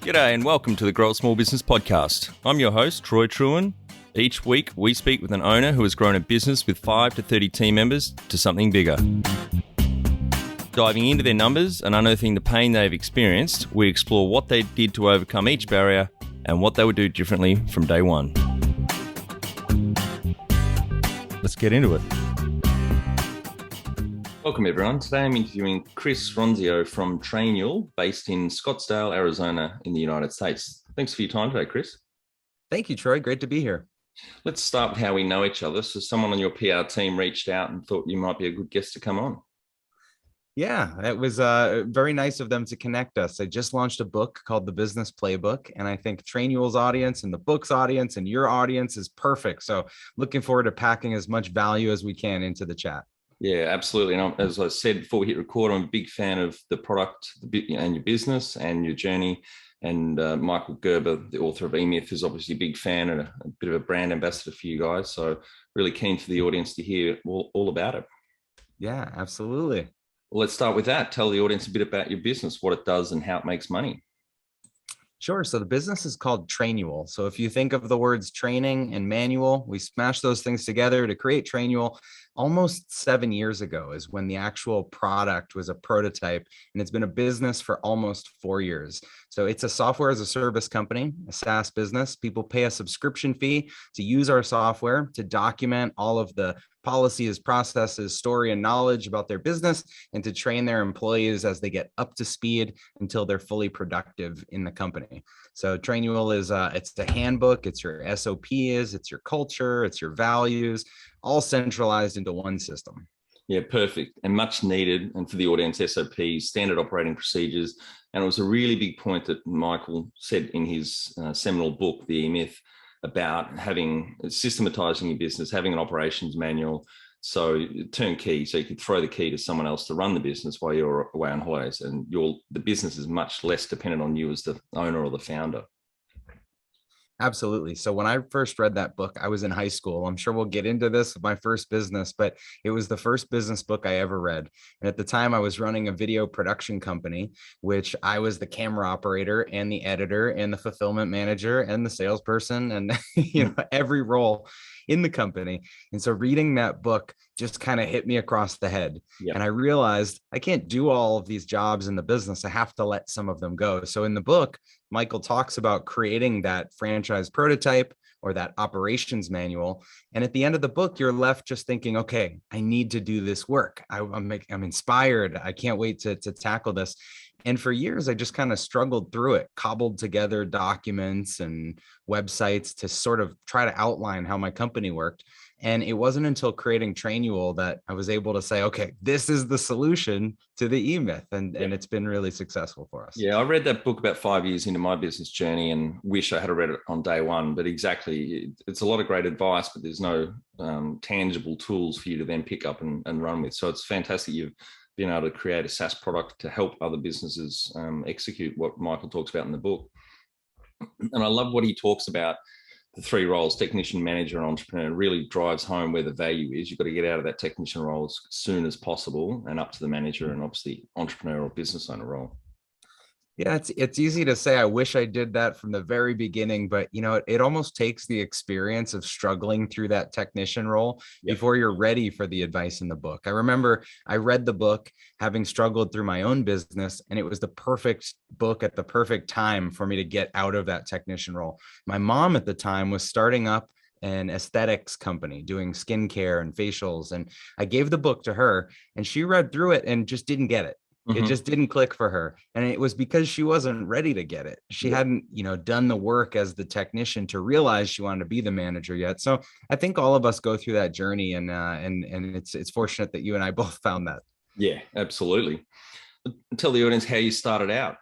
G'day and welcome to the Grow a Small Business Podcast. I'm your host, Troy Truen. Each week, we speak with an owner who has grown a business with 5 to 30 team members to something bigger. Diving into their numbers and unearthing the pain they've experienced, we explore what they did to overcome each barrier and what they would do differently from day one. Let's get into it. Welcome, everyone. Today I'm interviewing Chris Ronzio from Trainual, based in Scottsdale, Arizona, in the United States. Thanks for your time today, Chris. Thank you, Troy. Great to be here. Let's start with how we know each other. So someone on your PR team reached out and thought you might be a good guest to come on. Yeah, it was very nice of them to connect us. I just launched a book called The Business Playbook, and I think Trainual's audience and the book's audience and your audience is perfect. So looking forward to packing as much value as we can into the chat. Yeah, absolutely. And as I said before we hit record, I'm a big fan of the product and your business and your journey. And Michael Gerber, the author of E-Myth, is obviously a big fan and a bit of a brand ambassador for you guys. So really keen for the audience to hear all about it. Yeah, absolutely. Well, let's start with that. Tell the audience a bit about your business, what it does and how it makes money. Sure. So the business is called Trainual. So if you think of the words training and manual, we smash those things together to create Trainual. Almost 7 years ago is when the actual product was a prototype, and it's been a business for almost 4 years. So it's a software as a service company, a SaaS business. People pay a subscription fee to use our software to document all of the policies, processes, story, and knowledge about their business, and to train their employees as they get up to speed until they're fully productive in the company. So Trainual is it's the handbook, it's your SOPs, it's your culture, it's your values, all centralized into one system. Yeah, perfect. And much needed. And for the audience, SOPs, standard operating procedures. And it was a really big point that Michael said in his seminal book, The E-Myth, about systematizing your business, having an operations manual. So turnkey, so you could throw the key to someone else to run the business while you're away on holidays. And the business is much less dependent on you as the owner or the founder. Absolutely. So when I first read that book, I was in high school. I'm sure we'll get into this with my first business, but it was the first business book I ever read. And at the time I was running a video production company, which I was the camera operator and the editor and the fulfillment manager and the salesperson and every role in the company. And so reading that book just kind of hit me across the head. Yep. And I realized I can't do all of these jobs in the business. I have to let some of them go. So in the book, Michael talks about creating that franchise prototype or that operations manual. And at the end of the book, you're left just thinking, okay, I need to do this work. I'm inspired. I can't wait to tackle this. And for years, I just kind of struggled through it, cobbled together documents and websites to sort of try to outline how my company worked. And it wasn't until creating Trainual that I was able to say, okay, this is the solution to the E-Myth. And it's been really successful for us. Yeah, I read that book about 5 years into my business journey and wish I had read it on day one. But exactly, it's a lot of great advice, but there's no tangible tools for you to then pick up and run with. So it's fantastic you've been able to create a SaaS product to help other businesses execute what Michael talks about in the book. And I love what he talks about. The 3 roles, technician, manager, and entrepreneur, really drives home where the value is. You've got to get out of that technician role as soon as possible and up to the manager and obviously entrepreneur or business owner role. Yeah, it's easy to say, I wish I did that from the very beginning, but it almost takes the experience of struggling through that technician role before you're ready for the advice in the book. I remember I read the book having struggled through my own business, and it was the perfect book at the perfect time for me to get out of that technician role. My mom at the time was starting up an aesthetics company doing skincare and facials. And I gave the book to her and she read through it and just didn't get it. It just didn't click for her. And it was because she wasn't ready to get it. She hadn't, done the work as the technician to realize she wanted to be the manager yet. So I think all of us go through that journey, and it's fortunate that you and I both found that. Yeah, absolutely. Tell the audience how you started out.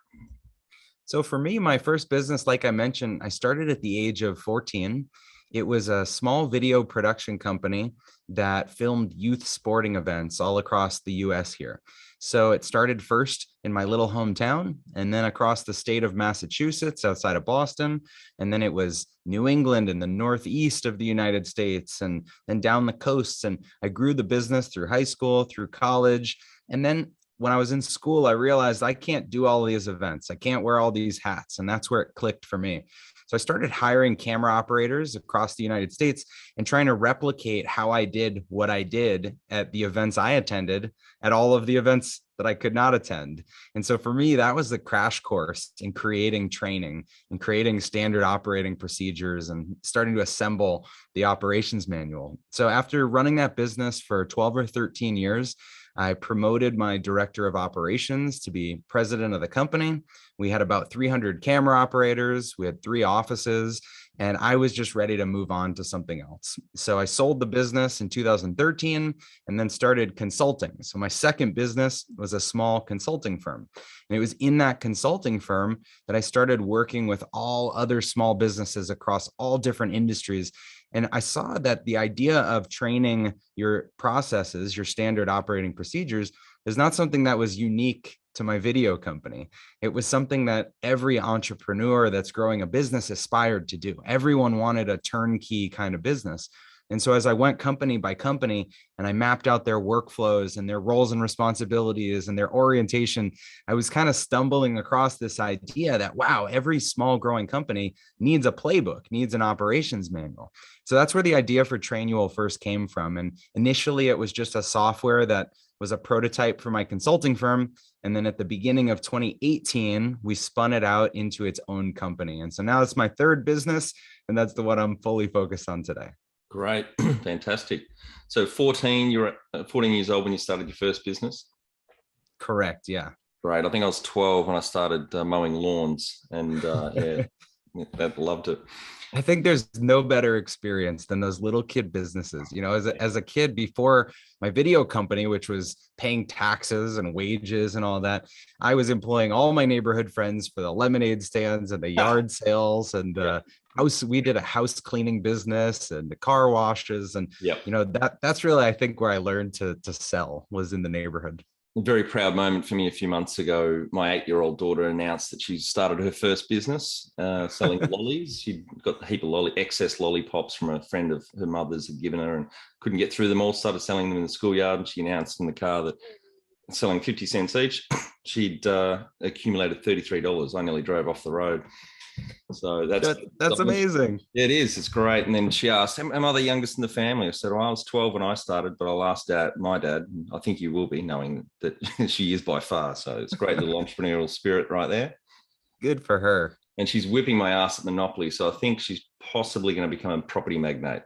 So for me, my first business, like I mentioned, I started at the age of 14. It was a small video production company that filmed youth sporting events all across the US here. So it started first in my little hometown, and then across the state of Massachusetts outside of Boston. And then it was New England and the Northeast of the United States, and then down the coasts. And I grew the business through high school, through college. And then when I was in school, I realized I can't do all these events. I can't wear all these hats. And that's where it clicked for me. So I started hiring camera operators across the United States and trying to replicate how I did what I did at the events I attended at all of the events that I could not attend. And so for me, that was the crash course in creating training and creating standard operating procedures and starting to assemble the operations manual. So after running that business for 12 or 13 years, I promoted my director of operations to be president of the company. We had about 300 camera operators. We had 3 offices, and I was just ready to move on to something else. So I sold the business in 2013 and then started consulting. So my second business was a small consulting firm. And it was in that consulting firm that I started working with all other small businesses across all different industries. And I saw that the idea of training your processes, your standard operating procedures, is not something that was unique to my video company. It was something that every entrepreneur that's growing a business aspired to do. Everyone wanted a turnkey kind of business. And so as I went company by company and I mapped out their workflows and their roles and responsibilities and their orientation, I was kind of stumbling across this idea that, wow, every small growing company needs a playbook, needs an operations manual. So that's where the idea for Trainual first came from. And initially it was just a software that was a prototype for my consulting firm. And then at the beginning of 2018, we spun it out into its own company. And so now it's my third business, and that's the one I'm fully focused on today. Great. Fantastic. So 14, you were 14 years old when you started your first business? Correct. Yeah. Great. I think I was 12 when I started mowing lawns, and yeah, I loved it. I think there's no better experience than those little kid businesses. You know, as a kid, before my video company, which was paying taxes and wages and all that, I was employing all my neighborhood friends for the lemonade stands and the yard sales and we did a house cleaning business and the car washes. And, you know, that's really, I think, where I learned to sell, was in the neighborhood. A very proud moment for me a few months ago. My 8-year-old daughter announced that she started her first business selling lollies. She'd got a heap of excess lollipops from a friend of her mother's had given her and couldn't get through them all, started selling them in the schoolyard. And she announced in the car that selling 50 cents each, she'd accumulated $33. I nearly drove off the road. So that's amazing. It is. It's great. And then she asked, am I the youngest in the family? I said, well, I was 12 when I started, but I'll ask my dad. I think you will be, knowing that she is by far. So it's great little entrepreneurial spirit right there. Good for her. And she's whipping my ass at Monopoly. So I think she's possibly going to become a property magnate.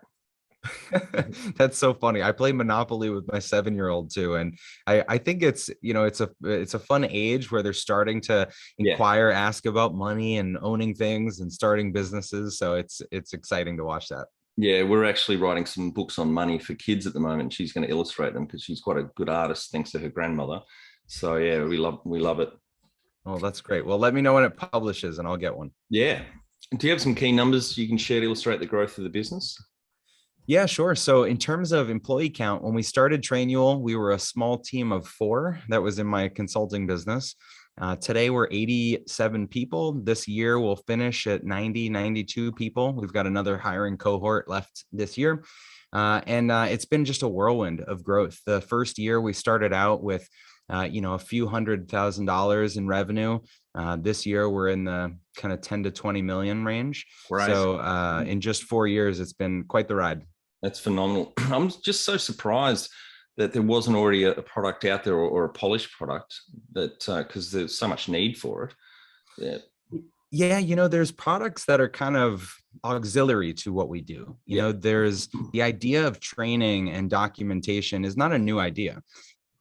That's so funny. I play Monopoly with my 7-year-old too. And I think it's, you know, it's a fun age where they're starting to inquire, ask about money and owning things and starting businesses. So it's exciting to watch that. Yeah, we're actually writing some books on money for kids at the moment. She's going to illustrate them because she's quite a good artist, thanks to her grandmother. So yeah, we love it. Oh, that's great. Well, let me know when it publishes and I'll get one. Yeah. Do you have some key numbers you can share to illustrate the growth of the business? Yeah, sure. So in terms of employee count, when we started Trainual, we were a small team of 4 that was in my consulting business. Today, we're 87 people. This year, we'll finish at 92 people. We've got another hiring cohort left this year. And it's been just a whirlwind of growth. The first year, we started out with a few $100,000 in revenue. This year we're in the kind of 10 to 20 million range. Right. So in just 4 years, it's been quite the ride. That's phenomenal. I'm just so surprised that there wasn't already a product out there or a polished product, that because there's so much need for it. Yeah, there's products that are kind of auxiliary to what we do. You know, there's the idea of training and documentation is not a new idea.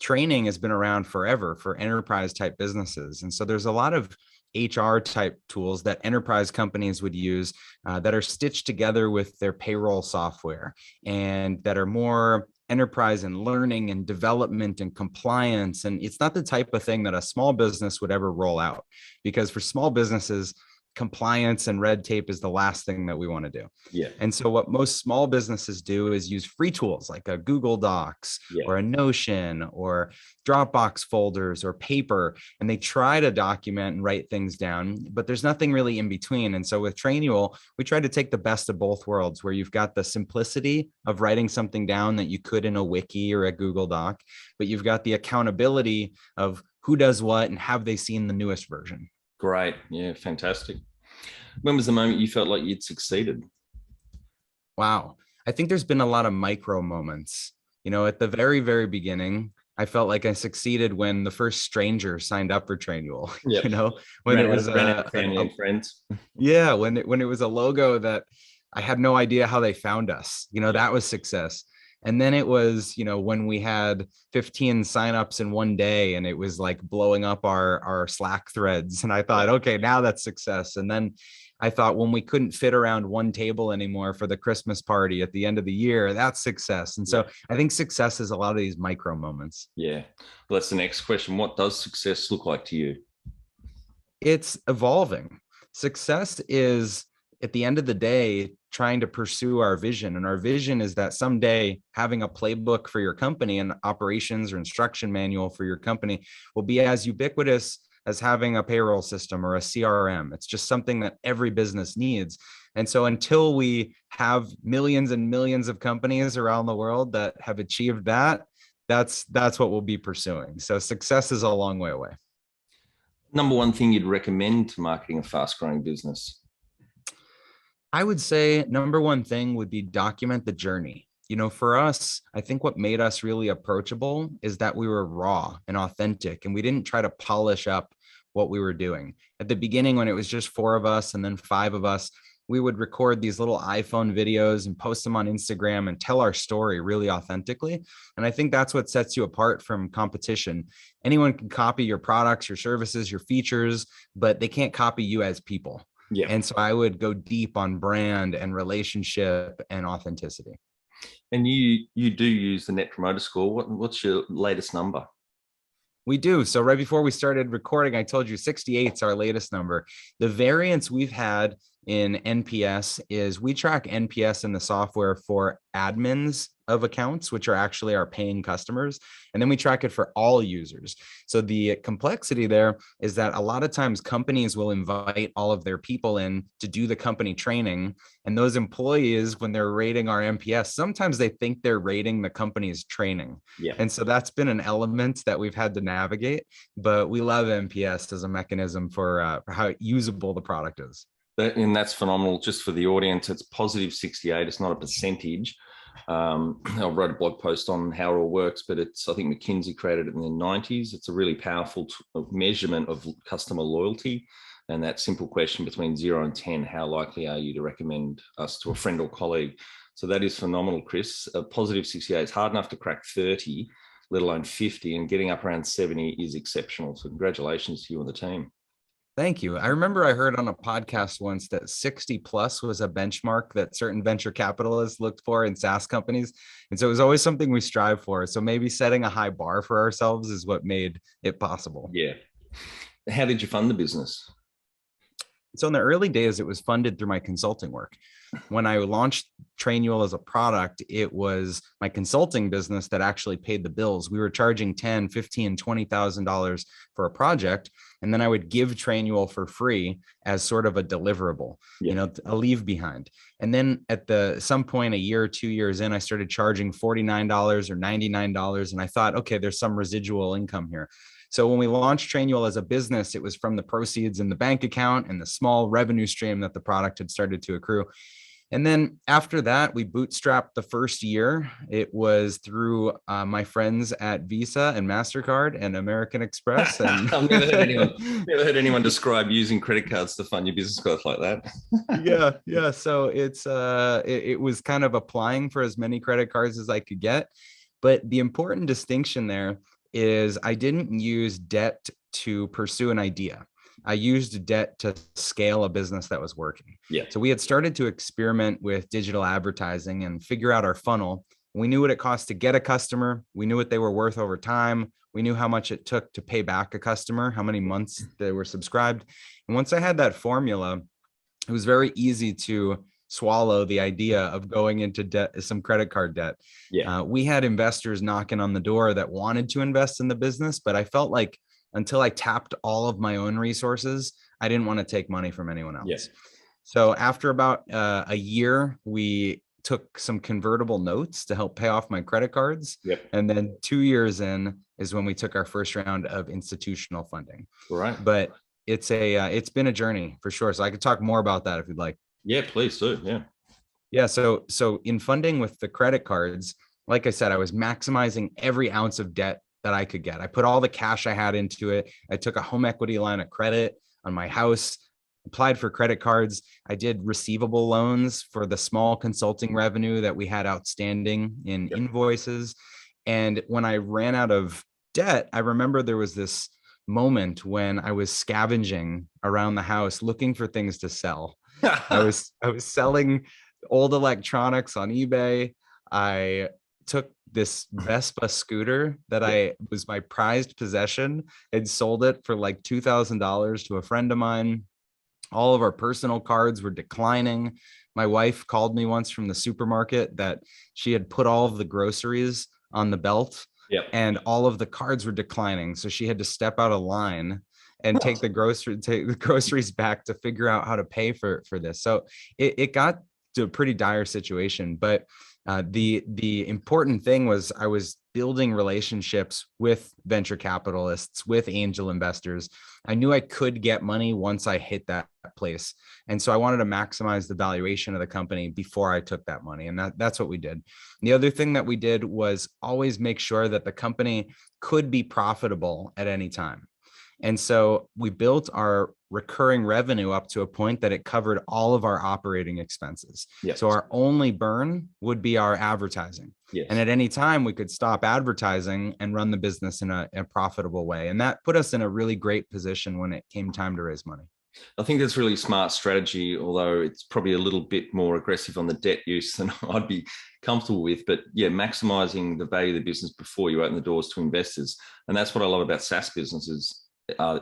Training has been around forever for enterprise type businesses. And so there's a lot of HR type tools that enterprise companies would use that are stitched together with their payroll software and that are more enterprise and learning and development and compliance. And it's not the type of thing that a small business would ever roll out, because for small businesses, compliance and red tape is the last thing that we want to do. Yeah. And so what most small businesses do is use free tools like a Google Docs or a Notion or Dropbox folders or paper, and they try to document and write things down, but there's nothing really in between. And so with Trainual, we try to take the best of both worlds, where you've got the simplicity of writing something down that you could in a wiki or a Google Doc, but you've got the accountability of who does what and have they seen the newest version. Great. Yeah, fantastic. When was the moment you felt like you'd succeeded? Wow. I think there's been a lot of micro moments. At the very, very beginning, I felt like I succeeded when the first stranger signed up for Trainual. When it was family and friends. Yeah, when it was a logo that I had no idea how they found us. That was success. And then it was, when we had 15 signups in one day and it was like blowing up our Slack threads. And I thought, okay, now that's success. And then I thought when we couldn't fit around one table anymore for the Christmas party at the end of the year, that's success. And so I think success is a lot of these micro moments. Yeah. Well, that's the next question. What does success look like to you? It's evolving. Success is, at the end of the day, trying to pursue our vision. And our vision is that someday having a playbook for your company and operations or instruction manual for your company will be as ubiquitous as having a payroll system or a CRM. It's just something that every business needs. And so until we have millions and millions of companies around the world that have achieved that, that's what we'll be pursuing. So success is a long way away. Number one thing you'd recommend to marketing a fast-growing business? I would say number one thing would be document the journey. For us, I think what made us really approachable is that we were raw and authentic, and we didn't try to polish up what we were doing. At the beginning, when it was just 4 of us and then 5 of us, we would record these little iPhone videos and post them on Instagram and tell our story really authentically. And I think that's what sets you apart from competition. Anyone can copy your products, your services, your features, but they can't copy you as people. Yeah. And so I would go deep on brand and relationship and authenticity. And you do use the Net Promoter Score. What's your latest number? We do. So right before we started recording, I told you 68 is our latest number. The variance we've had in NPS is we track NPS in the software for admins of accounts, which are actually our paying customers. And then we track it for all users. So the complexity there is that a lot of times companies will invite all of their people in to do the company training. And those employees, when they're rating our NPS, sometimes they think they're rating the company's training. Yeah. And so that's been an element that we've had to navigate, but we love NPS as a mechanism for how usable the product is. And that's phenomenal. Just for the audience, it's positive 68. It's not a percentage. I wrote a blog post on how it all works, but I think McKinsey created it in the 90s. It's a really powerful measurement of customer loyalty. And that simple question between 0 and 10, how likely are you to recommend us to a friend or colleague? So that is phenomenal, Chris. A positive 68 is hard enough to crack 30, let alone 50, and getting up around 70 is exceptional. So congratulations to you and the team. Thank you. I remember I heard on a podcast once that 60 plus was a benchmark that certain venture capitalists looked for in SaaS companies. And so it was always something we strive for. So maybe setting a high bar for ourselves is what made it possible. Yeah. How did you fund the business? So in the early days, it was funded through my consulting work. When I launched Trainual as a product, it was my consulting business that actually paid the bills. We were charging $10,000, $15,000, $20,000 for a project. And then I would give Trainual for free as sort of a deliverable, a leave behind. And then at some point, a year or 2 years in, I started charging $49 or $99. And I thought, okay, there's some residual income here. So when we launched Trainual as a business, it was from the proceeds in the bank account and the small revenue stream that the product had started to accrue. And then after that, we bootstrapped the first year. It was through my friends at Visa and MasterCard and American Express. And I've never heard anyone describe using credit cards to fund your business growth like that. Yeah. So it was kind of applying for as many credit cards as I could get. But the important distinction there is I didn't use debt to pursue an idea. I used debt to scale a business that was working. Yeah. So we had started to experiment with digital advertising and figure out our funnel. We knew what it cost to get a customer. We knew what they were worth over time. We knew how much it took to pay back a customer, how many months they were subscribed. And once I had that formula, it was very easy to swallow the idea of going into debt, some credit card debt. Yeah. We had investors knocking on the door that wanted to invest in the business, but I felt like until I tapped all of my own resources, I didn't want to take money from anyone else. Yeah. So after about a year, we took some convertible notes to help pay off my credit cards. Yep. And then 2 years in is when we took our first round of institutional funding. Right. But it's been a journey for sure. So I could talk more about that if you'd like. Yeah, please do. Yeah. Yeah. So in funding with the credit cards, like I said, I was maximizing every ounce of debt that I could get. I put all the cash I had into it. I took a home equity line of credit on my house, applied for credit cards. I did receivable loans for the small consulting revenue that we had outstanding in invoices. And when I ran out of debt, I remember there was this moment when I was scavenging around the house looking for things to sell. I was selling old electronics on eBay. I took this Vespa scooter that I was my prized possession and sold it for like $2,000 to a friend of mine. All of our personal cards were declining. My wife called me once from the supermarket that she had put all of the groceries on the belt and all of the cards were declining. So she had to step out of line and take the groceries back to figure out how to pay for this. So it got to a pretty dire situation. But the important thing was I was building relationships with venture capitalists, with angel investors. I knew I could get money once I hit that place. And so I wanted to maximize the valuation of the company before I took that money. And that's what we did. And the other thing that we did was always make sure that the company could be profitable at any time. And so we built our recurring revenue up to a point that it covered all of our operating expenses. Yes. So our only burn would be our advertising. Yes. And at any time we could stop advertising and run the business in a profitable way. And that put us in a really great position when it came time to raise money. I think that's really smart strategy, although it's probably a little bit more aggressive on the debt use than I'd be comfortable with. But yeah, maximizing the value of the business before you open the doors to investors. And that's what I love about SaaS businesses.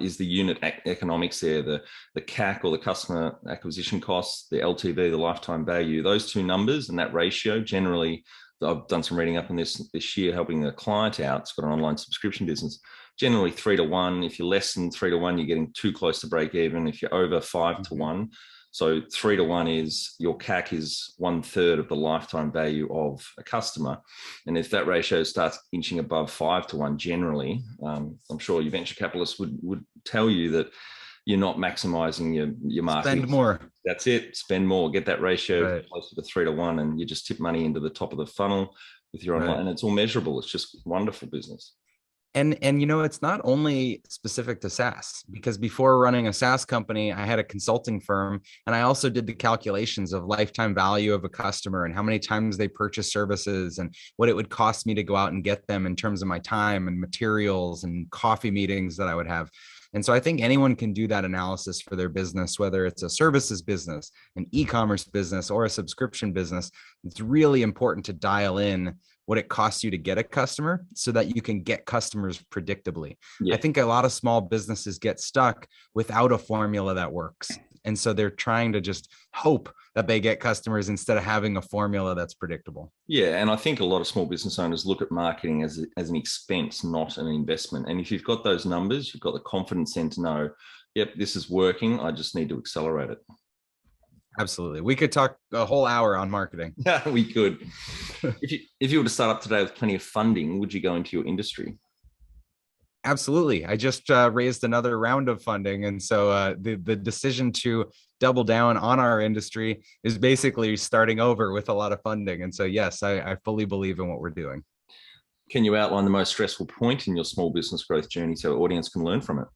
Is the unit economics there, the CAC or the customer acquisition costs, the LTV, the lifetime value, those two numbers and that ratio. Generally, I've done some reading up on this year, helping a client out. It's got an online subscription business. Generally 3-to-1. If you're less than 3-to-1, you're getting too close to break even. If you're over 5-to-1, so 3-to-1 is your CAC is 1/3 of the lifetime value of a customer. And if that ratio starts inching above 5-to-1, generally, I'm sure your venture capitalists would tell you that you're not maximizing your marketing. Spend more. That's it. Spend more. Get that ratio closer to 3-to-1, and you just tip money into the top of the funnel with your online, and it's all measurable. It's just wonderful business. And it's not only specific to SaaS, because before running a SaaS company, I had a consulting firm, and I also did the calculations of lifetime value of a customer and how many times they purchase services and what it would cost me to go out and get them in terms of my time and materials and coffee meetings that I would have. And so I think anyone can do that analysis for their business, whether it's a services business, an e-commerce business, or a subscription business. It's really important to dial in what it costs you to get a customer so that you can get customers predictably. I think a lot of small businesses get stuck without a formula that works. And so they're trying to just hope that they get customers instead of having a formula that's predictable. Yeah. And I think a lot of small business owners look at marketing as an expense, not an investment. And if you've got those numbers, you've got the confidence then to know, yep, this is working. I just need to accelerate it. Absolutely. We could talk a whole hour on marketing. Yeah, we could. If you were to start up today with plenty of funding, would you go into your industry? Absolutely. I just raised another round of funding. And so the decision to double down on our industry is basically starting over with a lot of funding. And so, yes, I fully believe in what we're doing. Can you outline the most stressful point in your small business growth journey so our audience can learn from it?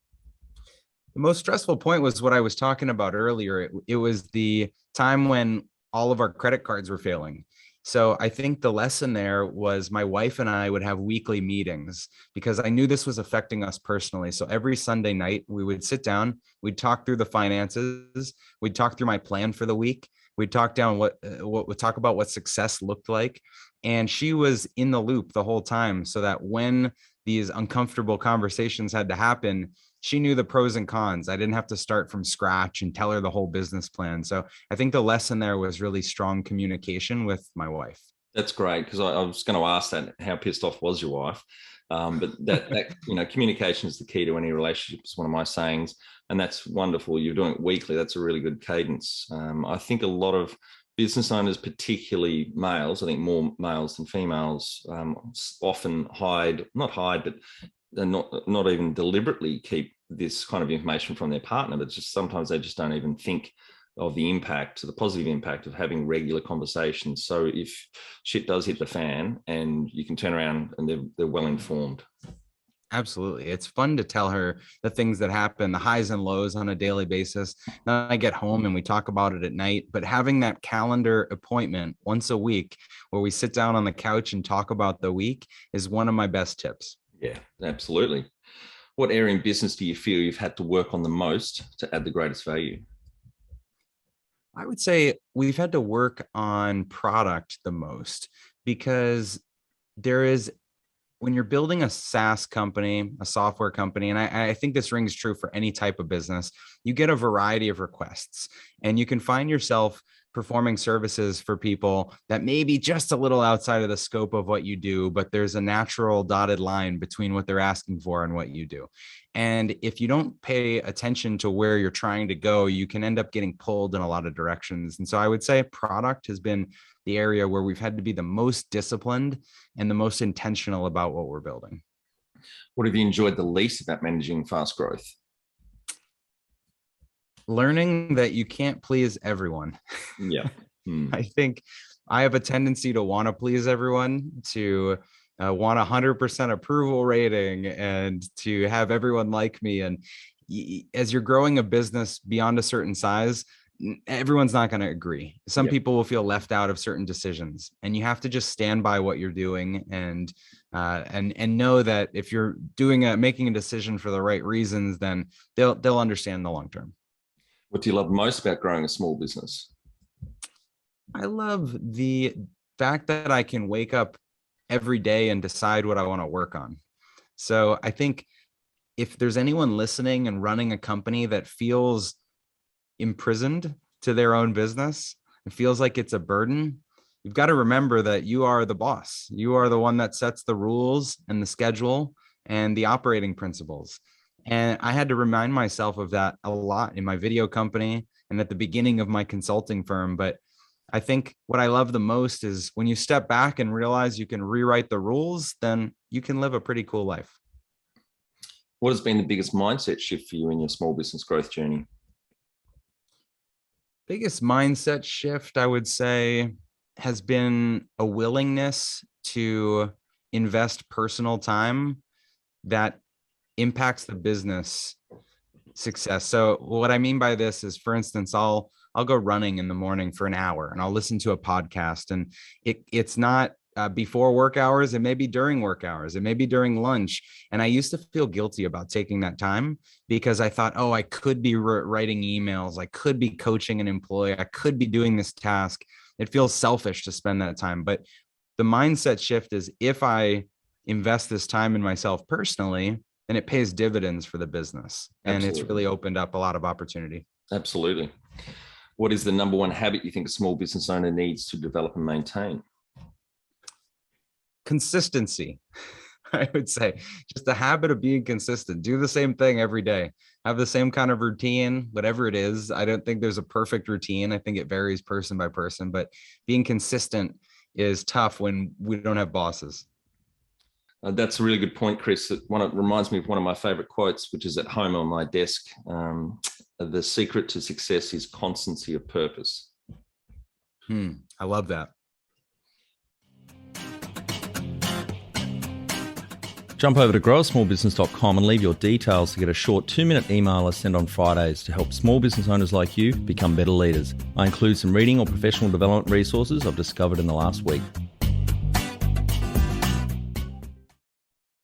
The most stressful point was what I was talking about earlier. It was the time when all of our credit cards were failing. So I think the lesson there was my wife and I would have weekly meetings because I knew this was affecting us personally. So every Sunday night we would sit down, we'd talk through the finances, we'd talk through my plan for the week, we'd talk down what we'd talk about what success looked like. And she was in the loop the whole time so that when these uncomfortable conversations had to happen, she knew the pros and cons. I didn't have to start from scratch and tell her the whole business plan. So I think the lesson there was really strong communication with my wife. That's great, because I was going to ask that, how pissed off was your wife? But that communication is the key to any relationship, is one of my sayings, and that's wonderful. You're doing it weekly. That's a really good cadence. I think a lot of business owners, particularly males, I think more males than females, often but not even deliberately keep this kind of information from their partner, but just sometimes they just don't even think of the impact, the positive impact of having regular conversations. So if shit does hit the fan, and you can turn around and they're well informed. Absolutely. It's fun to tell her the things that happen, the highs and lows on a daily basis. Then I get home and we talk about it at night, but having that calendar appointment once a week where we sit down on the couch and talk about the week is one of my best tips. Yeah, absolutely. What area in business do you feel you've had to work on the most to add the greatest value? I would say we've had to work on product the most, because there is, when you're building a SaaS company, a software company, and I think this rings true for any type of business, you get a variety of requests, and you can find yourself performing services for people that may be just a little outside of the scope of what you do, but there's a natural dotted line between what they're asking for and what you do. And if you don't pay attention to where you're trying to go, you can end up getting pulled in a lot of directions. And so I would say product has been the area where we've had to be the most disciplined and the most intentional about what we're building. What have you enjoyed the least about managing fast growth? Learning that you can't please everyone. Yeah. I think I have a tendency to want to please everyone, to want 100% approval rating, and to have everyone like me. And as you're growing a business beyond a certain size, everyone's not going to agree. Some people will feel left out of certain decisions, and you have to just stand by what you're doing and know that if you're making a decision for the right reasons, then they'll understand the long term. What do you love most about growing a small business? I love the fact that I can wake up every day and decide what I want to work on. So I think if there's anyone listening and running a company that feels imprisoned to their own business, it feels like it's a burden, you've got to remember that you are the boss. You are the one that sets the rules and the schedule and the operating principles. And I had to remind myself of that a lot in my video company and at the beginning of my consulting firm. But I think what I love the most is when you step back and realize you can rewrite the rules, then you can live a pretty cool life. What has been the biggest mindset shift for you in your small business growth journey? Biggest mindset shift, I would say, has been a willingness to invest personal time that impacts the business success. So what I mean by this is, for instance, I'll go running in the morning for an hour and I'll listen to a podcast, and it's not before work hours. It may be during work hours. It may be during lunch. And I used to feel guilty about taking that time because I thought, oh, I could be writing emails. I could be coaching an employee. I could be doing this task. It feels selfish to spend that time. But the mindset shift is, if I invest this time in myself personally, then it pays dividends for the business. And Absolutely. It's really opened up a lot of opportunity. Absolutely. What is the number one habit you think a small business owner needs to develop and maintain? Consistency. I would say just the habit of being consistent. Do the same thing every day. Have the same kind of routine, whatever it is. I don't think there's a perfect routine. I think it varies person by person, but being consistent is tough when we don't have bosses. That's a really good point, Chris. It reminds me of one of my favorite quotes, which is at home on my desk. The secret to success is constancy of purpose. I love that. Jump over to growasmallbusiness.com and leave your details to get a short 2-minute email I send on Fridays to help small business owners like you become better leaders. I include some reading or professional development resources I've discovered in the last week.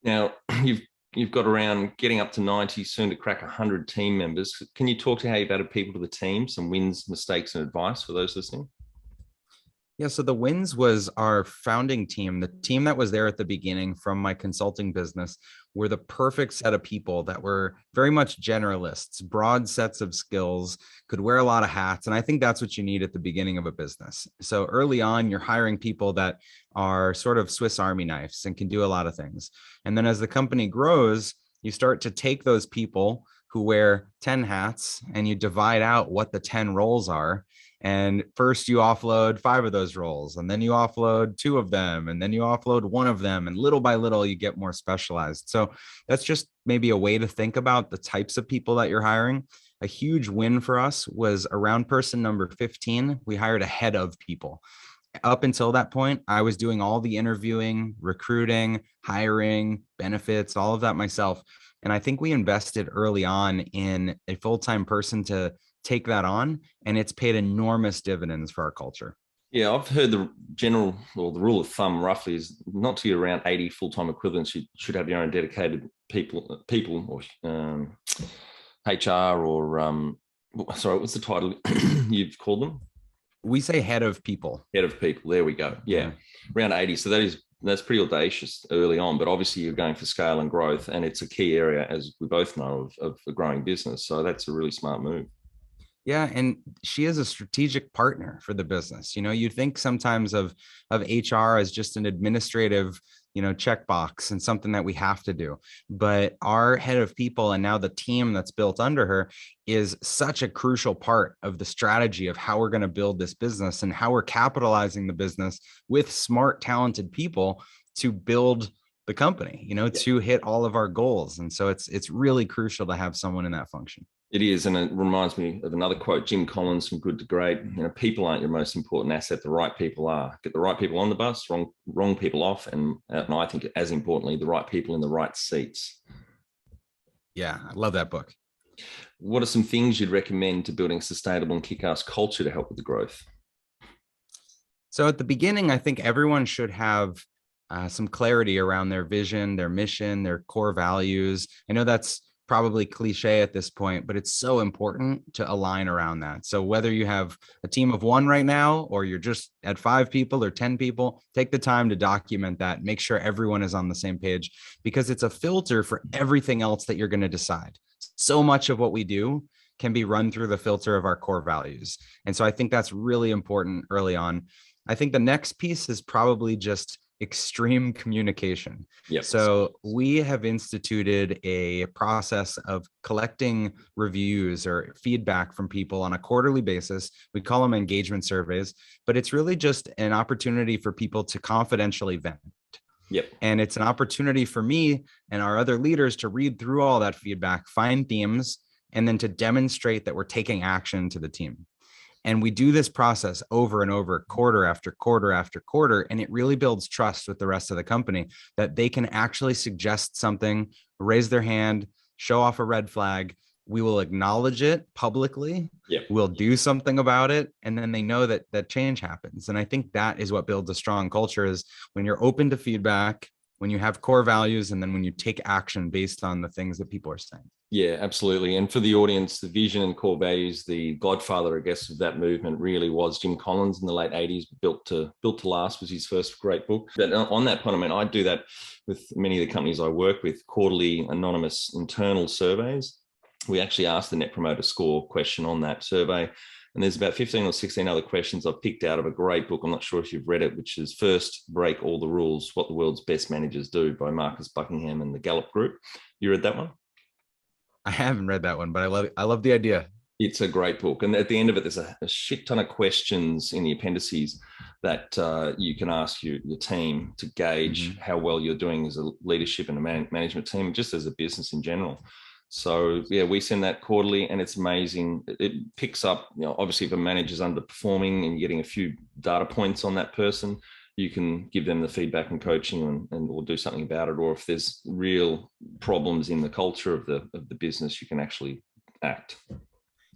Now, you've got around getting up to 90, soon to crack 100 team members. Can you talk to how you've added people to the team, some wins, mistakes, and advice for those listening? Yeah, so the wins was our founding team. The team that was there at the beginning from my consulting business were the perfect set of people that were very much generalists, broad sets of skills, could wear a lot of hats. And I think that's what you need at the beginning of a business. So early on, you're hiring people that are sort of Swiss Army knives and can do a lot of things. And then as the company grows, you start to take those people who wear 10 hats and you divide out what the 10 roles are. And first you offload 5 of those roles, and then you offload 2 of them, and then you offload 1 of them. And little by little, you get more specialized. So that's just maybe a way to think about the types of people that you're hiring. A huge win for us was around person number 15. We hired a head of people. Up until that point, I was doing all the interviewing, recruiting, hiring, benefits, all of that myself. And I think we invested early on in a full-time person to take that on, and it's paid enormous dividends for our culture. Yeah, I've heard the general, or the rule of thumb roughly is not to around 80 full-time equivalents. You should have your own dedicated people or HR or, sorry, what's the title you've called them? We say head of people. Head of people. There we go. Yeah. Around 80. So that's pretty audacious early on, but obviously you're going for scale and growth, and it's a key area, as we both know, of a growing business. So that's a really smart move. Yeah, and she is a strategic partner for the business. You think sometimes of HR as just an administrative, checkbox and something that we have to do. But our head of people and now the team that's built under her is such a crucial part of the strategy of how we're going to build this business and how we're capitalizing the business with smart, talented people to build the company, to hit all of our goals. And so it's really crucial to have someone in that function. It is, and it reminds me of another quote, Jim Collins from Good to Great. People aren't your most important asset. The right people are. Get the right people on the bus, wrong people off, and I think, as importantly, the right people in the right seats. Yeah, I love that book. What are some things you'd recommend to building a sustainable and kick-ass culture to help with the growth? So at the beginning, I think everyone should have some clarity around their vision, their mission, their core values. I know that's probably cliche at this point, but it's so important to align around that. So whether you have a team of 1 right now, or you're just at 5 people or 10 people, take the time to document that, make sure everyone is on the same page, because it's a filter for everything else that you're going to decide. So much of what we do can be run through the filter of our core values. And so I think that's really important early on. I think the next piece is probably just extreme communication. Yep. So we have instituted a process of collecting reviews or feedback from people on a quarterly basis. We call them engagement surveys, but it's really just an opportunity for people to confidentially vent. Yep. And it's an opportunity for me and our other leaders to read through all that feedback, find themes, and then to demonstrate that we're taking action to the team. And we do this process over and over, quarter after quarter after quarter. And it really builds trust with the rest of the company that they can actually suggest something, raise their hand, show off a red flag. We will acknowledge it publicly. Yep. We'll do something about it. And then they know that change happens. And I think that is what builds a strong culture, is when you're open to feedback, when you have core values, and then when you take action based on the things that people are saying. Yeah, absolutely. And for the audience, the vision and core values, the godfather, I guess, of that movement really was Jim Collins in the late 80s. Built to Last was his first great book. But on that point, I mean, I do that with many of the companies I work with, quarterly anonymous internal surveys. We actually asked the Net Promoter Score question on that survey. And there's about 15 or 16 other questions I've picked out of a great book. I'm not sure if you've read it, which is First Break All the Rules, What the World's Best Managers Do by Marcus Buckingham and the Gallup Group. You read that one? I haven't read that one, but I love the idea. It's a great book. And at the end of it, there's a shit ton of questions in the appendices that you can ask your team to gauge how well you're doing as a leadership and a management team, just as a business in general. So yeah, we send that quarterly, and it's amazing. It picks up, obviously if a manager's underperforming and you're getting a few data points on that person, you can give them the feedback and coaching and or do something about it. Or if there's real problems in the culture of the business, you can actually act.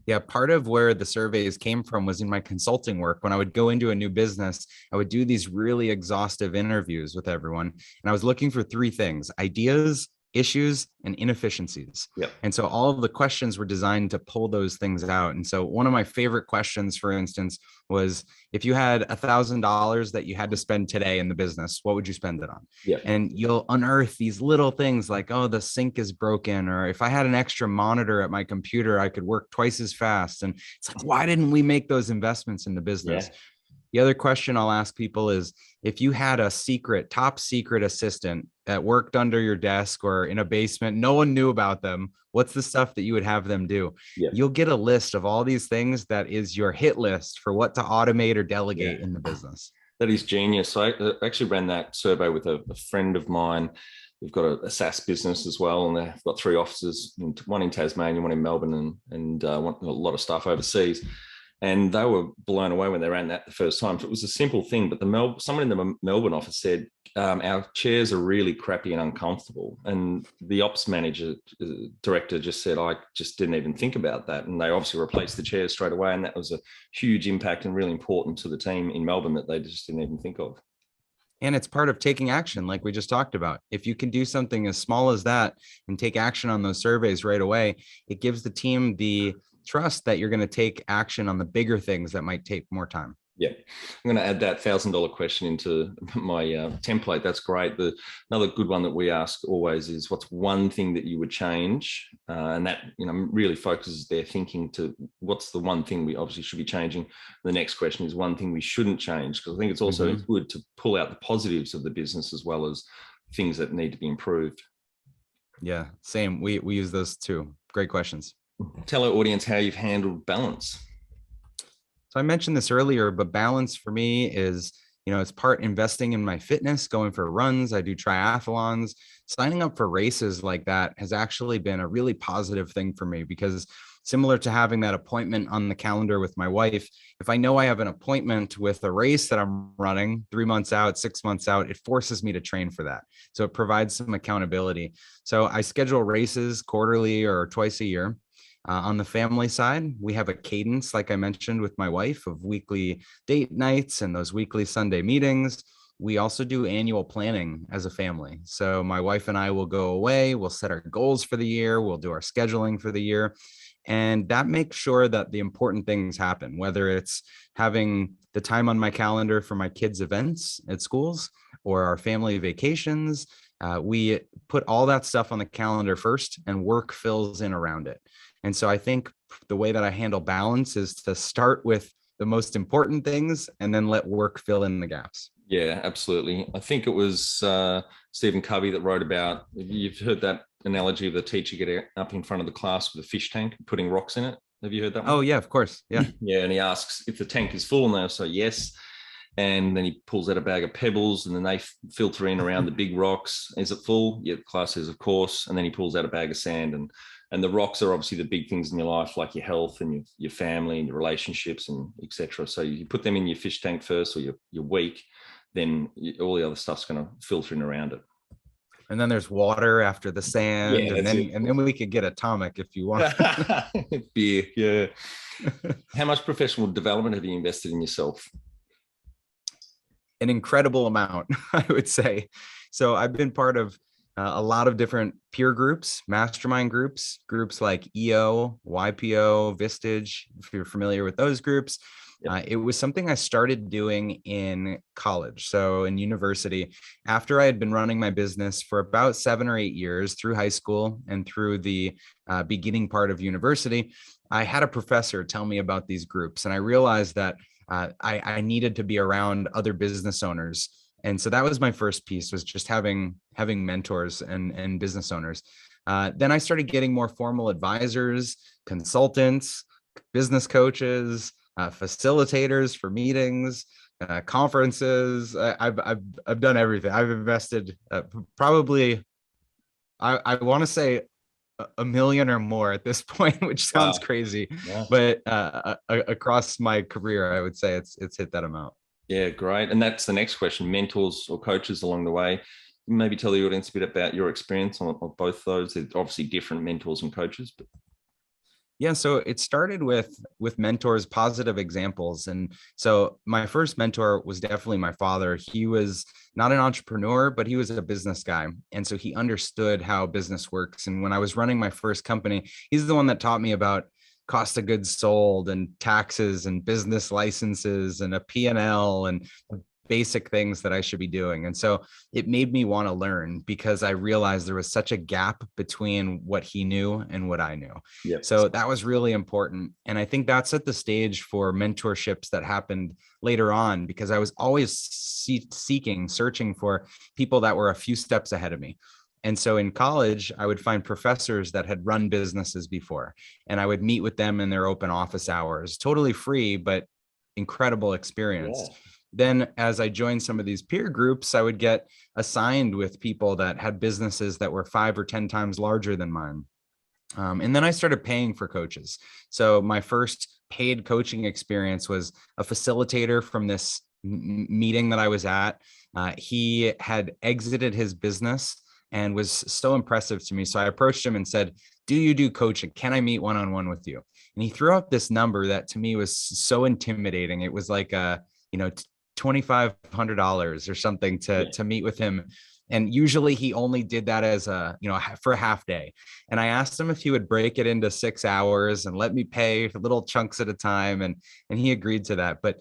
Yeah, part of where the surveys came from was in my consulting work. When I would go into a new business, I would do these really exhaustive interviews with everyone. And I was looking for 3 things: ideas, issues, and inefficiencies. Yep. And so all of the questions were designed to pull those things out. And so one of my favorite questions, for instance, was, if you had $1,000 that you had to spend today in the business, what would you spend it on? Yep. And you'll unearth these little things like, oh, the sink is broken, or if I had an extra monitor at my computer, I could work twice as fast. And it's like, why didn't we make those investments in the business? Yeah. The other question I'll ask people is, if you had a top secret assistant that worked under your desk or in a basement, no one knew about them, what's the stuff that you would have them do? Yeah. You'll get a list of all these things that is your hit list for what to automate or delegate in the business. That is genius. So I actually ran that survey with a friend of mine. We've got a SaaS business as well, and they've got 3 offices, one in Tasmania, one in Melbourne, and a lot of stuff overseas. And they were blown away when they ran that the first time. So it was a simple thing, but someone in the Melbourne office said, our chairs are really crappy and uncomfortable. And the ops director just said, I just didn't even think about that. And they obviously replaced the chairs straight away. And that was a huge impact and really important to the team in Melbourne that they just didn't even think of. And it's part of taking action, like we just talked about. If you can do something as small as that and take action on those surveys right away, it gives the team the trust that you're going to take action on the bigger things that might take more time. Yeah, I'm going to add that $1,000 question into my template. That's great. Another good one that we ask always is, what's one thing that you would change? And that, really focuses their thinking to what's the one thing we obviously should be changing. The next question is one thing we shouldn't change, because I think it's also good to pull out the positives of the business as well as things that need to be improved. Yeah, same. We use those too. Great questions. Tell our audience how you've handled balance. So I mentioned this earlier, but balance for me is, it's part investing in my fitness, going for runs. I do triathlons. Signing up for races like that has actually been a really positive thing for me, because similar to having that appointment on the calendar with my wife, if I know I have an appointment with a race that I'm running 3 months out, 6 months out, it forces me to train for that. So it provides some accountability. So I schedule races quarterly or twice a year. On the family side, we have a cadence, like I mentioned, with my wife, of weekly date nights and those weekly Sunday meetings. We also do annual planning as a family. So my wife and I will go away, we'll set our goals for the year, we'll do our scheduling for the year. And that makes sure that the important things happen, whether it's having the time on my calendar for my kids' events at schools or our family vacations. We put all that stuff on the calendar first, and work fills in around it. And so I think the way that I handle balance is to start with the most important things and then let work fill in the gaps. Yeah, absolutely. I think it was Stephen Covey that wrote about, you've heard that analogy of the teacher getting up in front of the class with a fish tank, putting rocks in it. Have you heard that one? Oh, yeah, of course. Yeah. Yeah. And he asks if the tank is full, and they'll say yes. And then he pulls out a bag of pebbles, and then they filter in around the big rocks. Is it full? Yeah, the class says, of course. And then he pulls out a bag of sand, and the rocks are obviously the big things in your life, like your health and your family and your relationships and etc. So you put them in your fish tank first, or your week, then all the other stuff's going to filter in around it. And then there's water after the sand, yeah, and then we could get atomic if you want. Beer, yeah. How much professional development have you invested in yourself? An incredible amount, I would say. So I've been part of a lot of different peer groups, mastermind groups like EO, YPO, Vistage, if you're familiar with those groups. Yep. It was something I started doing in college. So in university, after I had been running my business for about 7 or 8 years through high school and through the beginning part of university, I had a professor tell me about these groups. And I realized that I needed to be around other business owners. And so that was my first piece, was just having mentors and business owners. Then I started getting more formal advisors, consultants, business coaches, facilitators for meetings, conferences. I've done everything. I've invested probably, I want to say $1 million or more at this point, which sounds crazy, but across my career, I would say it's hit that amount. Yeah, great. And that's the next question: mentors or coaches along the way. Maybe tell the audience a bit about your experience on both those. They're obviously different, mentors and coaches, but Yeah, so it started with mentors, positive examples. And so my first mentor was definitely my father. He was not an entrepreneur, but he was a business guy. And so he understood how business works. And when I was running my first company, he's the one that taught me about cost of goods sold and taxes and business licenses and a P&L and basic things that I should be doing. And so it made me want to learn because I realized there was such a gap between what he knew and what I knew. Yep. So that was really important. And I think that's at the stage for mentorships that happened later on, because I was always searching for people that were a few steps ahead of me. And so in college, I would find professors that had run businesses before, and I would meet with them in their open office hours, totally free, but incredible experience. Yeah. Then as I joined some of these peer groups, I would get assigned with people that had businesses that were 5 or 10 times larger than mine. And then I started paying for coaches. So my first paid coaching experience was a facilitator from this meeting that I was at. He had exited his business and was so impressive to me. So I approached him and said, "Do you do coaching? Can I meet one-on-one with you?" And he threw out this number that to me was so intimidating. It was like $2,500 or something to meet with him. And usually he only did that as for a half day. And I asked him if he would break it into 6 hours and let me pay little chunks at a time. And he agreed to that. But,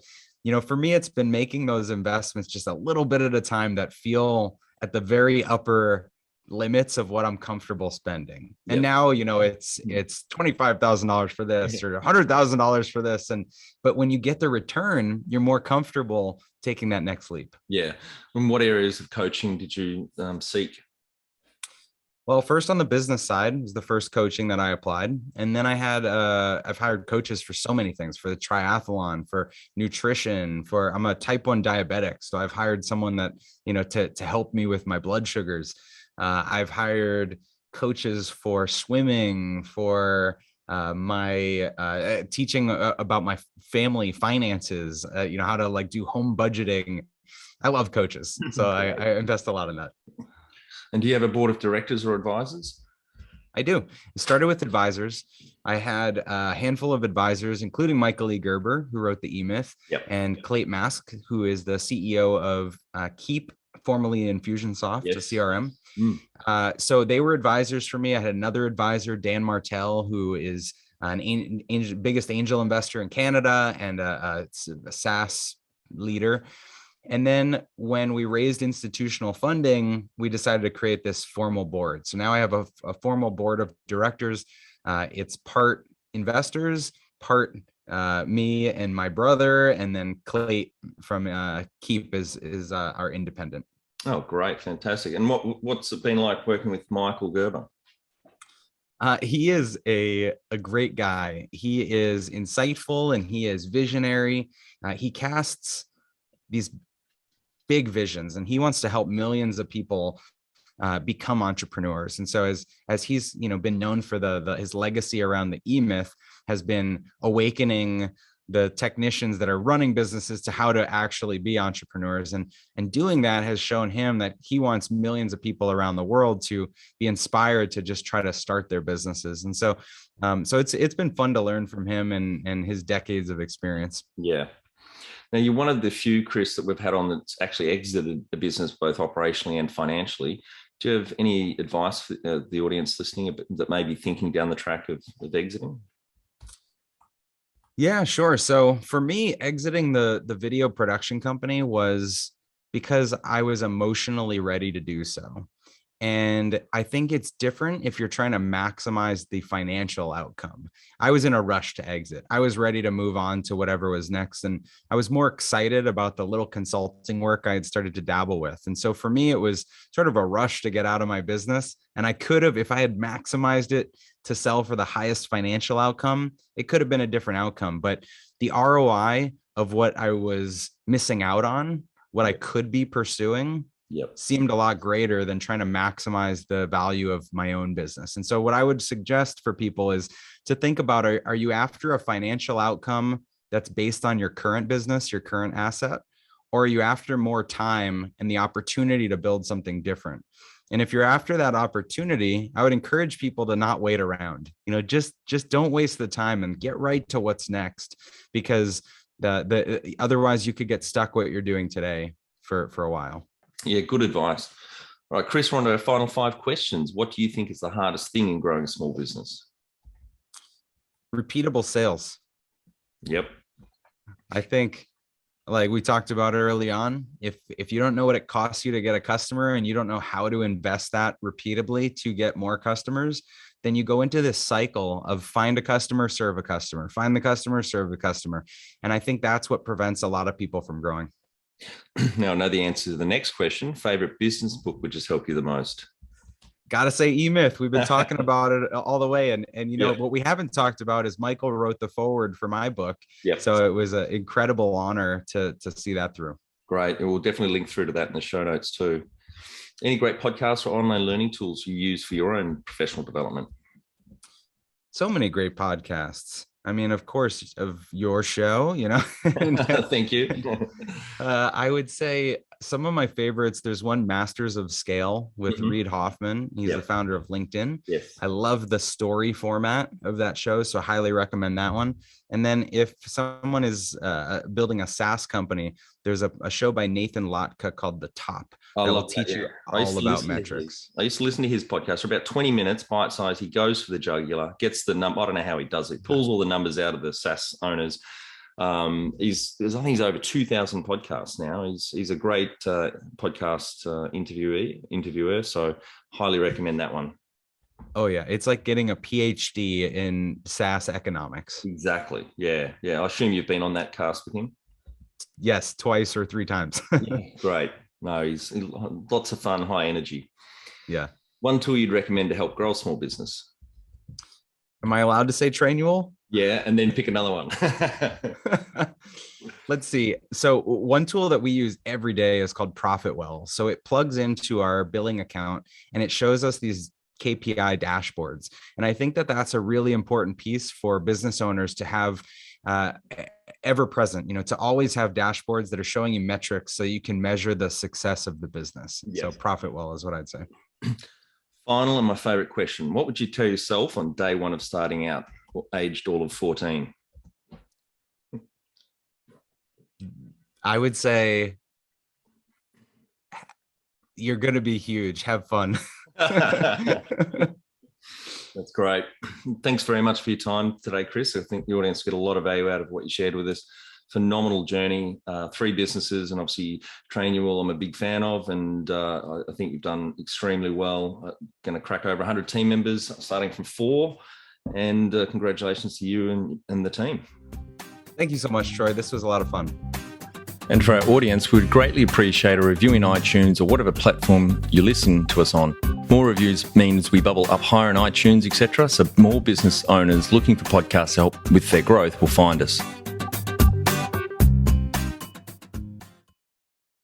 for me, it's been making those investments just a little bit at a time that feel at the very upper limits of what I'm comfortable spending. And now, it's $25,000 for this or $100,000 for this. But when you get the return, you're more comfortable taking that next leap. Yeah. And what areas of coaching did you seek? Well, first on the business side was the first coaching that I applied. And then I've hired coaches for so many things, for the triathlon, for nutrition, I'm a type 1 diabetic. So I've hired someone that, to help me with my blood sugars. I've hired coaches for swimming, for my teaching about my family finances, how to do home budgeting. I love coaches. So I invest a lot in that. And do you have a board of directors or advisors? I do. It started with advisors. I had a handful of advisors, including Michael E. Gerber, who wrote the E-Myth, and Clayton Mask, who is the CEO of Keep, formerly Infusionsoft, a CRM. So they were advisors for me. I had another advisor, Dan Martell, who is biggest angel investor in Canada and a SaaS leader. And then when we raised institutional funding, we decided to create this formal board. So now I have a formal board of directors. It's part investors, part me and my brother, and then Clay from Keep is our independent. Oh, great. Fantastic. And what's it been like working with Michael Gerber? He is a great guy. He is insightful and he is visionary. He casts these big visions and he wants to help millions of people become entrepreneurs. And so as he's been known for his legacy around the E-Myth has been awakening the technicians that are running businesses to how to actually be entrepreneurs. And doing that has shown him that he wants millions of people around the world to be inspired to just try to start their businesses. And so it's been fun to learn from him and his decades of experience. Yeah. Now, you're one of the few, Chris, that we've had on that's actually exited a business both operationally and financially. Do you have any advice for the audience listening that may be thinking down the track of exiting? Yeah, sure. So for me, exiting the video production company was because I was emotionally ready to do so. And I think it's different if you're trying to maximize the financial outcome. I was in a rush to exit. I was ready to move on to whatever was next. And I was more excited about the little consulting work I had started to dabble with. And so for me, it was sort of a rush to get out of my business. And I could have, if I had maximized it to sell for the highest financial outcome, it could have been a different outcome. But the ROI of what I was missing out on, what I could be pursuing, seemed a lot greater than trying to maximize the value of my own business. And so what I would suggest for people is to think about, are you after a financial outcome that's based on your current business, your current asset, or are you after more time and the opportunity to build something different? And if you're after that opportunity, I would encourage people to not wait around. Just don't waste the time and get right to what's next, because the otherwise you could get stuck what you're doing today for a while. Yeah, good advice. All right, Chris, we're on to our final 5 questions. What do you think is the hardest thing in growing a small business? Repeatable sales. Yep. I think, like we talked about early on, if you don't know what it costs you to get a customer and you don't know how to invest that repeatably to get more customers, then you go into this cycle of find a customer, serve a customer, find the customer, serve the customer. And I think that's what prevents a lot of people from growing. Now I know the answer to the next question. Favorite business book would just help you the most? Gotta say E-Myth. We've been talking about it all the way. And what we haven't talked about is Michael wrote the foreword for my book. Yep. So it was an incredible honor to see that through. Great. And we'll definitely link through to that in the show notes too. Any great podcasts or online learning tools you use for your own professional development? So many great podcasts. I mean, of course, of your show, Thank you. I would say some of my favorites. There's one, Masters of Scale, with Reid Hoffman. He's the founder of LinkedIn. Yes. I love the story format of that show, so highly recommend that one. And then if someone is building a SaaS company, there's a show by Nathan Lotka called The Top. I will love teach that, you all about metrics. I used to listen to his podcast for about 20 minutes, bite size. He goes for the jugular, gets the number. I don't know how he does it. Pulls all the numbers out of the SaaS owners. I think he's over 2,000 podcasts now. He's a great podcast interviewer. So highly recommend that one. Oh yeah, it's like getting a PhD in SaaS economics. Exactly. Yeah. I assume you've been on that cast with him. Yes, twice or 3 times. Yeah, great. No, he's lots of fun, high energy. Yeah. One tool you'd recommend to help grow a small business? Am I allowed to say Trainual? Yeah, and then pick another one. Let's see. So one tool that we use every day is called Profitwell. So it plugs into our billing account and it shows us these KPI dashboards. And I think that that's a really important piece for business owners to have ever present, to always have dashboards that are showing you metrics so you can measure the success of the business. Yes. So Profitwell is what I'd say. Final and my favorite question. What would you tell yourself on day one of starting out, aged all of 14? I would say you're going to be huge. Have fun. That's great. Thanks very much for your time today, Chris. I think the audience get a lot of value out of what you shared with us. Phenomenal journey, 3 businesses, and obviously Trainual I'm a big fan of, and I think you've done extremely well. Going to crack over 100 team members, starting from 4, and congratulations to you and the team. Thank you so much, Troy. This was a lot of fun. And for our audience, we would greatly appreciate a review in iTunes or whatever platform you listen to us on. More reviews means we bubble up higher in iTunes, etc. So more business owners looking for podcast help with their growth will find us.